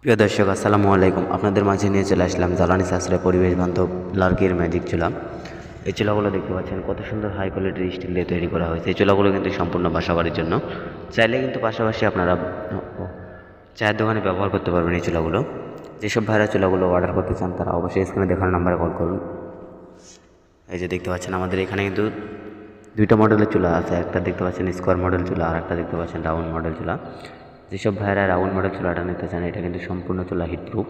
প্রিয় দর্শক আসসালামু আলাইকুম। আপনাদের মাঝে নিয়ে চলে আসলাম জ্বালানি সাশ্রয় পরিবেশ বান্ধব লার্কির ম্যাজিক চুলা। এই চুলাগুলো দেখতে পাচ্ছেন কত সুন্দর হাই কোয়ালিটির স্টিল দিয়ে তৈরি করা হয়েছে। এই চুলাগুলো কিন্তু সম্পূর্ণ বাসাবাড়ির জন্য, চাইলে কিন্তু পাশাপাশি আপনারা চায়ের দোকানে ব্যবহার করতে পারবেন এই চুলাগুলো। যেসব ভাইরা চুলাগুলো অর্ডার করতে চান তারা অবশ্যই স্ক্রিনে দেখানো নাম্বারে কল করুন। এই যে দেখতে পাচ্ছেন আমাদের এখানে কিন্তু দুইটা মডেলের চুলা আছে, একটা দেখতে পাচ্ছেন স্কোয়ার মডেল চুলা আর একটা দেখতে পাচ্ছেন রাউন্ড মডেল চুলা। যেসব ভাইরা রাউন্ড মডেল চুলাটা নিতে চান, এটা কিন্তু সম্পূর্ণ চুলা হিটপ্রুফ।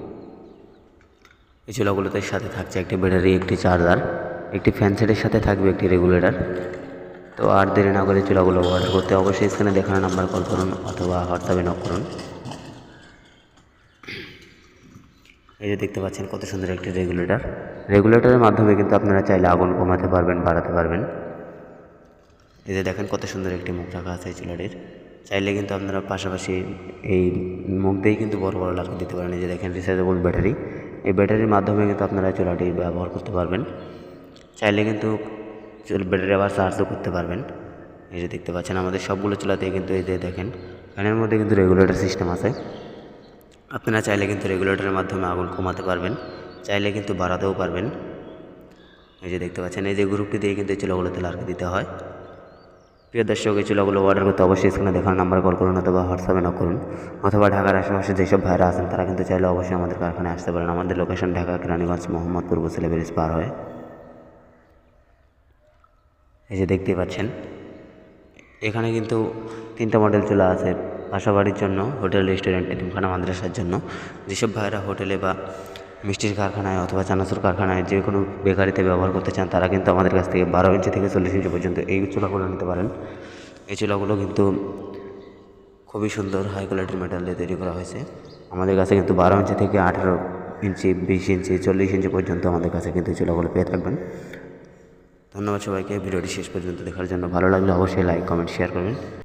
এই চুলাগুলোতে সাথে থাকছে একটি ব্যাটারি, একটি চার্জার, একটি ফ্যান সেটের সাথে থাকবে একটি রেগুলেটর। তো আর দেরি না করে চুলাগুলো অর্ডার করতে অবশ্যই স্ক্রিনে দেখানো নাম্বার কল করুন অথবা হোয়াটসঅ্যাপে নক করুন। এই যে দেখতে পাচ্ছেন কত সুন্দর একটি রেগুলেটরের মাধ্যমে কিন্তু আপনারা চাইলে আগুন কমাতে পারবেন, বাড়াতে পারবেন। এই যে দেখেন কত সুন্দর একটি মুখ রাখা আছে এই চুলাটির। চাইলে কিন্তু আপনারা পাশাপাশি এই মুখ দিয়েই কিন্তু বড় বড় লাকড়ি দিতে পারেন। এই যে দেখেন রিচার্জেবল ব্যাটারি, এই ব্যাটারির মাধ্যমে কিন্তু আপনারা চুলাটি ব্যবহার করতে পারবেন। চাইলে কিন্তু ব্যাটারি আবার চার্জও করতে পারবেন। এই যে দেখতে পাচ্ছেন আমাদের সবগুলো চুলাতেই কিন্তু এই যে দেখেন ফ্যানের মধ্যে কিন্তু রেগুলেটর সিস্টেম আছে। আপনারা চাইলে কিন্তু রেগুলেটরের মাধ্যমে আগুন কমাতে পারবেন, চাইলে কিন্তু বাড়াতেও পারবেন। এই যে দেখতে পাচ্ছেন এই যে গ্রুপটি দিয়ে কিন্তু এই চুলাগুলোতে লাকড়ি দিতে হয়। প্রিয় দর্শক, এই চুলাগুলো অর্ডার করতে অবশ্যই স্ক্রিনে দেখার নাম্বারে কল করুন অথবা হোয়াটসঅ্যাপে নক করুন। অথবা ঢাকার আশেপাশে যেসব ভাইরা আছেন তারা কিন্তু চাইলে অবশ্যই আমাদের কারখানায় আসতে পারেন। আমাদের লোকেশন ঢাকা কেরানীগঞ্জ মোহাম্মদপুর বসিলা ব্রিজ পার হয়ে। এই যে দেখতেই পাচ্ছেন এখানে কিন্তু তিনটা মডেল চুলা আছে বাসাবাড়ির জন্য, হোটেল, রেস্টুরেন্ট, এতিমখানা, মাদ্রাসার জন্য। যেসব ভাইরা হোটেলে বা মিষ্টির কারখানায় অথবা চানাচুর কারখানায় যে কোনো বেকারিতে ব্যবহার করতে চান তারা কিন্তু আমাদের কাছ থেকে 12 ইঞ্চি থেকে 40 ইঞ্চি পর্যন্ত এই চুলাগুলো নিতে পারেন। এই চুলাগুলো কিন্তু খুবই সুন্দর হাই কোয়ালিটির মেটাল দিয়ে তৈরি করা হয়েছে। আমাদের কাছে কিন্তু 12 ইঞ্চি থেকে 18 ইঞ্চি, 20 ইঞ্চি, 40 ইঞ্চি পর্যন্ত আমাদের কাছে কিন্তু এই চুলাগুলো পেয়ে থাকবেন। ধন্যবাদ সবাইকে ভিডিওটি শেষ পর্যন্ত দেখার জন্য। ভালো লাগলে অবশ্যই লাইক, কমেন্ট, শেয়ার করবেন।